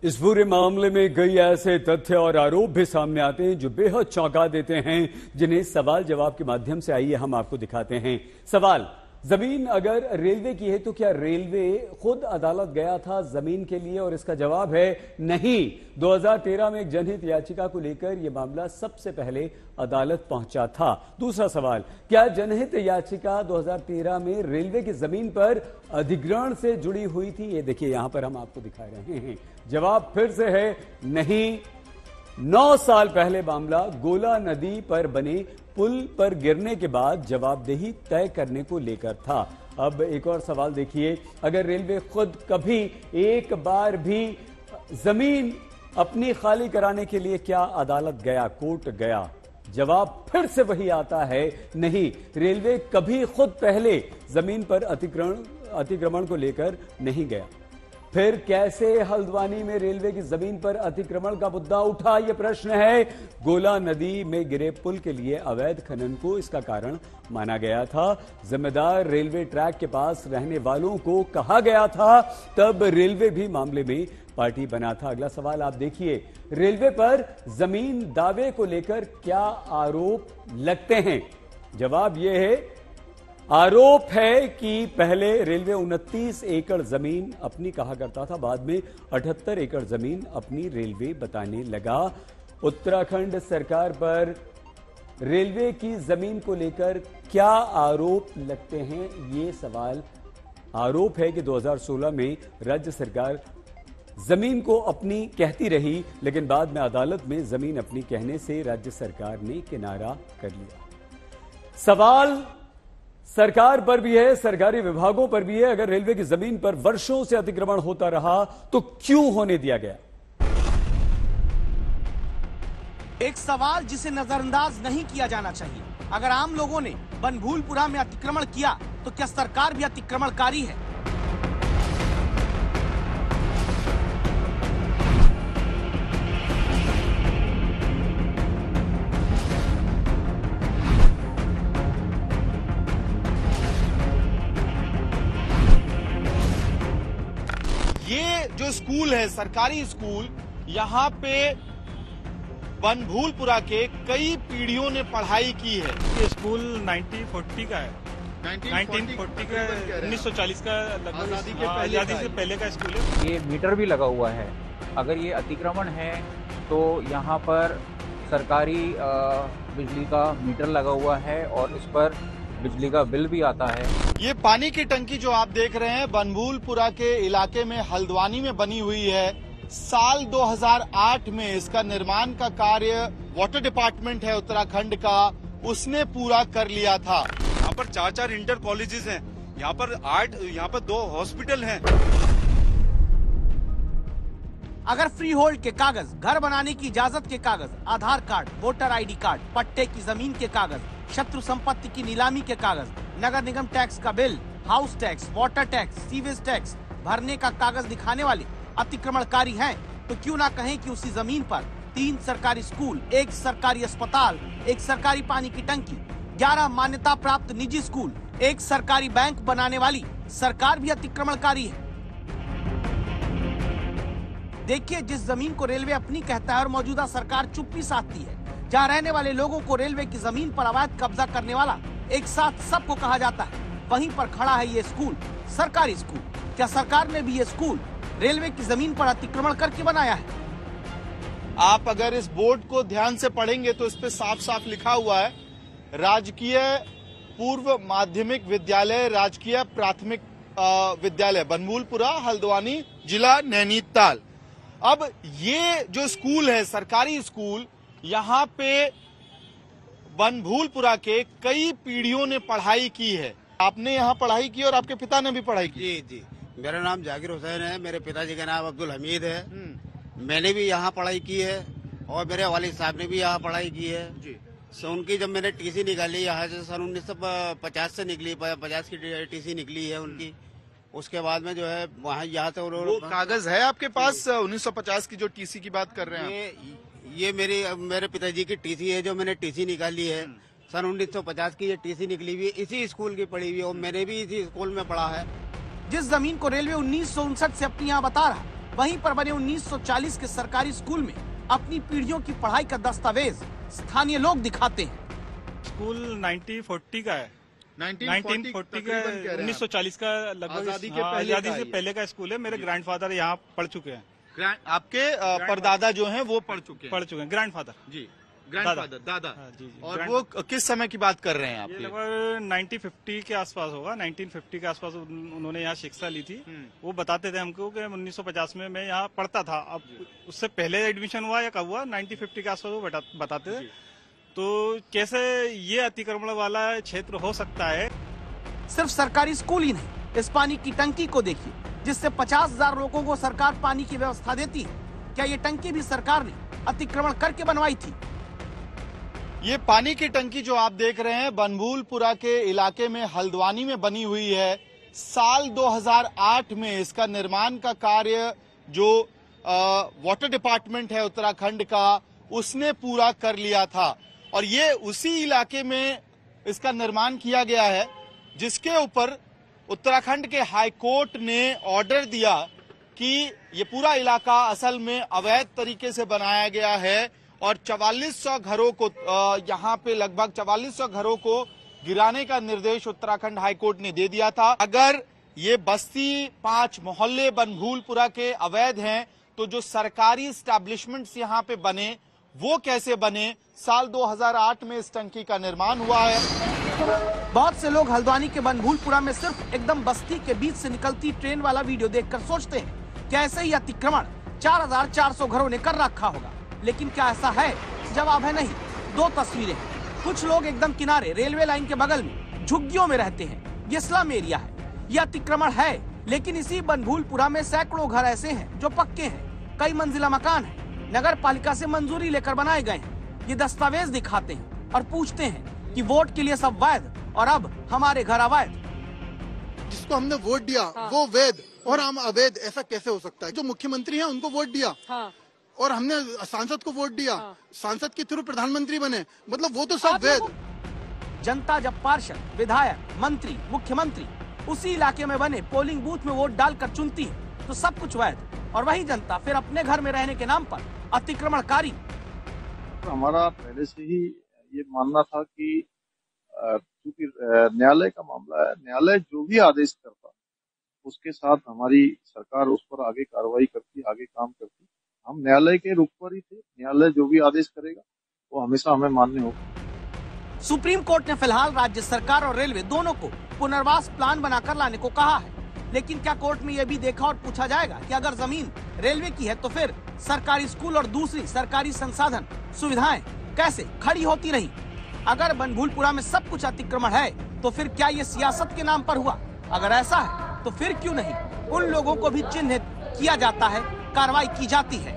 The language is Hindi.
इस पूरे मामले में कई ऐसे तथ्य और आरोप भी सामने आते हैं जो बेहद चौंका देते हैं, जिन्हें सवाल जवाब के माध्यम से आइए हम आपको दिखाते हैं। सवाल, जमीन अगर रेलवे की है तो क्या रेलवे खुद अदालत गया था जमीन के लिए? और इसका जवाब है नहीं। 2013 में एक जनहित याचिका को लेकर यह मामला सबसे पहले अदालत पहुंचा था। दूसरा सवाल, क्या जनहित याचिका 2013 में रेलवे की जमीन पर अधिग्रहण से जुड़ी हुई थी? ये देखिए, यहां पर हम आपको दिखा रहे हैं। जवाब फिर से है नहीं। 9 साल पहले मामला गोला नदी पर बने पुल पर गिरने के बाद जवाबदेही तय करने को लेकर था। अब एक और सवाल देखिए, अगर रेलवे खुद कभी एक बार भी जमीन अपनी खाली कराने के लिए क्या अदालत गया, कोर्ट गया? जवाब फिर से वही आता है, नहीं। रेलवे कभी खुद पहले जमीन पर अतिक्रमण को लेकर नहीं गया। फिर कैसे हल्द्वानी में रेलवे की जमीन पर अतिक्रमण का मुद्दा उठा? यह प्रश्न है। गोला नदी में गिरे पुल के लिए अवैध खनन को इसका कारण माना गया था। जिम्मेदार रेलवे ट्रैक के पास रहने वालों को कहा गया था, तब रेलवे भी मामले में पार्टी बना था। अगला सवाल आप देखिए, रेलवे पर जमीन दावे को लेकर क्या आरोप लगते हैं? जवाब यह है, आरोप है कि पहले रेलवे 29 एकड़ जमीन अपनी कहा करता था, बाद में 78 एकड़ जमीन अपनी रेलवे बताने लगा। उत्तराखंड सरकार पर रेलवे की जमीन को लेकर क्या आरोप लगते हैं? ये सवाल। आरोप है कि 2016 में राज्य सरकार जमीन को अपनी कहती रही, लेकिन बाद में अदालत में जमीन अपनी कहने से राज्य सरकार ने किनारा कर लिया। सवाल सरकार पर भी है, सरकारी विभागों पर भी है। अगर रेलवे की जमीन पर वर्षों से अतिक्रमण होता रहा तो क्यों होने दिया गया? एक सवाल जिसे नजरअंदाज नहीं किया जाना चाहिए। अगर आम लोगों ने बनभूलपुरा में अतिक्रमण किया तो क्या सरकार भी अतिक्रमणकारी है? ये जो स्कूल है, सरकारी स्कूल, यहाँ पे बनभूलपुरा के कई पीढ़ियों ने पढ़ाई की है। ये स्कूल 1940 का है। 1940 का, 1940 का, लगभग आजादी से पहले का स्कूल है। ये मीटर भी लगा हुआ है। अगर ये अतिक्रमण है तो यहाँ पर सरकारी बिजली का मीटर लगा हुआ है और इस पर बिजली का बिल भी आता है। ये पानी की टंकी जो आप देख रहे हैं बनभूलपुरा के इलाके में हल्द्वानी में बनी हुई है। साल 2008 में इसका निर्माण का कार्य वाटर डिपार्टमेंट है उत्तराखंड का, उसने पूरा कर लिया था। यहाँ पर 4 इंटर कॉलेजेस हैं, यहाँ पर 2 हॉस्पिटल हैं। अगर फ्री होल्ड के कागज, घर बनाने की इजाजत के कागज, आधार कार्ड, वोटर आईडी कार्ड, पट्टे की जमीन के कागज, शत्रु संपत्ति की नीलामी के कागज, नगर निगम टैक्स का bill, house tax, water tax, sewage tax भरने का कागज दिखाने वाले अतिक्रमणकारी हैं, तो क्यों ना कहें कि उसी जमीन पर 3 सरकारी स्कूल, 1 सरकारी अस्पताल, 1 सरकारी पानी की टंकी, 11 मान्यता प्राप्त निजी स्कूल, 1 सरकारी बैंक बनाने वाली सरकार भी अतिक्रमणकारी है। देखिए, जिस जमीन को रेलवे अपनी कहता है और मौजूदा सरकार चुप्पी साधती है, जहाँ रहने वाले लोगों को रेलवे की जमीन पर अवैध कब्जा करने वाला एक साथ सबको कहा जाता है, वहीं पर खड़ा है ये स्कूल, सरकारी स्कूल। क्या सरकार ने भी ये स्कूल रेलवे की जमीन पर अतिक्रमण करके बनाया है? आप अगर इस बोर्ड को ध्यान से पढ़ेंगे तो इस पे साफ साफ लिखा हुआ है, राजकीय पूर्व माध्यमिक विद्यालय, राजकीय प्राथमिक विद्यालय बनभूलपुरा, हल्द्वानी, जिला नैनीताल। अब ये जो स्कूल है, सरकारी स्कूल, यहाँ पे बनभूलपुरा के कई पीढ़ियों ने पढ़ाई की है। आपने यहाँ पढ़ाई की और आपके पिता ने भी पढ़ाई की? जी जी, मेरा नाम जाकिर हुसैन है, मेरे पिताजी का नाम अब्दुल हमीद है। मैंने भी यहाँ पढ़ाई की है और मेरे वालिद साहब ने भी यहाँ पढ़ाई की है जी। सो उनकी जब मैंने टीसी निकाली यहाँ से सन 1950 से निकली, 50 की टीसी निकली है उनकी। उसके बाद में जो है वहाँ यहाँ से वो कागज है आपके पास 1950 की जो टीसी की बात कर रहे हैं? ये मेरे पिताजी की टीसी है जो मैंने टीसी निकाली है। सन 1950 की ये टीसी निकली हुई, इसी स्कूल की पढ़ी हुई है और मैंने भी इसी स्कूल में पढ़ा है। जिस जमीन को रेलवे 1959 से अपनी यहाँ बता रहा, वहीं पर बने 1940 के सरकारी स्कूल में अपनी पीढ़ियों की पढ़ाई का दस्तावेज स्थानीय लोग दिखाते हैं। स्कूल 1940 का है। 1940 का 1940 का लगभग आजादी से पहले का स्कूल है। मेरे ग्रैंडफादर यहाँ पढ़ चुके हैं। आपके परदादा जो हैं वो पढ़ चुके हैं। ग्रैंडफादर जी, ग्रैंडफादर दादा। जी। और वो किस समय की बात कर रहे हैं आप? ये लगभग 1950 के आसपास होगा। 1950 के आसपास उन्होंने यहाँ शिक्षा ली थी। वो बताते थे हमको कि 1950 में मैं यहाँ पढ़ता था। अब उससे पहले एडमिशन हुआ या कब हुआ, 1950 के आसपास वो बताते थे। तो कैसे ये अतिक्रमण वाला क्षेत्र हो सकता है? सिर्फ सरकारी स्कूल ही नहीं, इस पानी की टंकी को देखिए जिससे 50,000 लोगों को सरकार पानी की व्यवस्था देती है। क्या ये टंकी भी सरकार ने अतिक्रमण करके बनवाई थी? ये पानी की टंकी जो आप देख रहे हैं बनभूलपुरा के इलाके में हल्द्वानी में बनी हुई है। साल 2008 में इसका निर्माण का कार्य जो वाटर डिपार्टमेंट है उत्तराखंड का उसने पूरा कर लिया था और ये उसी इलाके में इसका निर्माण किया गया है जिसके ऊपर उत्तराखंड के हाई कोर्ट ने ऑर्डर दिया कि ये पूरा इलाका असल में अवैध तरीके से बनाया गया है और 4400 घरों को यहाँ पे लगभग 4400 घरों को गिराने का निर्देश उत्तराखंड हाईकोर्ट ने दे दिया था। अगर ये बस्ती 5 मोहल्ले बनभूलपुरा के अवैध हैं तो जो सरकारी एस्टैब्लिशमेंट्स यहाँ पे बने वो कैसे बने? साल 2008 में इस टंकी का निर्माण हुआ है। बहुत से लोग हल्द्वानी के बनभूलपुरा में सिर्फ एकदम बस्ती के बीच से निकलती ट्रेन वाला वीडियो देखकर सोचते हैं कि ऐसे ही अतिक्रमण 4400 घरों ने कर रखा होगा, लेकिन क्या ऐसा है? जवाब है नहीं। दो तस्वीरें। कुछ लोग एकदम किनारे रेलवे लाइन के बगल में झुग्गियों में रहते हैं। ये स्लम एरिया है, ये अतिक्रमण है, लेकिन इसी बनभूलपुरा में सैकड़ों घर ऐसे हैं जो पक्के हैं, कई मंजिला मकान है, नगर पालिका से मंजूरी लेकर बनाए गए हैं। ये दस्तावेज दिखाते हैं और पूछते हैं कि वोट के लिए सब वैध और अब हमारे घर अवैध। जिसको हमने वोट दिया वो वैध और हम अवैध, ऐसा कैसे हो सकता है? जो मुख्यमंत्री हैं उनको वोट दिया और हमने सांसद को वोट दिया, सांसद के थ्रू प्रधानमंत्री बने, मतलब वो तो सब वैध। जनता जब पार्षद, विधायक, मंत्री, मुख्यमंत्री उसी इलाके में बने पोलिंग बूथ में वोट डालकर चुनती है तो सब कुछ वैध, और वही जनता फिर अपने घर में रहने के नाम पर अतिक्रमणकारी। तो हमारा पहले से ही ये मानना था कि क्योंकि न्यायालय का मामला है, न्यायालय जो भी आदेश करता उसके साथ हमारी सरकार उस पर आगे कार्रवाई करती, आगे काम करती। हम न्यायालय के रुख पर ही थे। न्यायालय जो भी आदेश करेगा वो हमेशा हमें मान्य होगा। सुप्रीम कोर्ट ने फिलहाल राज्य सरकार और रेलवे दोनों को पुनर्वास प्लान बनाकर लाने को कहा है, लेकिन क्या कोर्ट में यह भी देखा और पूछा जाएगा कि अगर जमीन रेलवे की है तो फिर सरकारी स्कूल और दूसरी सरकारी संसाधन सुविधाएं कैसे खड़ी होती रही? अगर बनभूलपुरा में सब कुछ अतिक्रमण है तो फिर क्या ये सियासत के नाम पर हुआ? अगर ऐसा है तो फिर क्यों नहीं उन लोगों को भी चिन्हित किया जाता है, कार्रवाई की जाती है?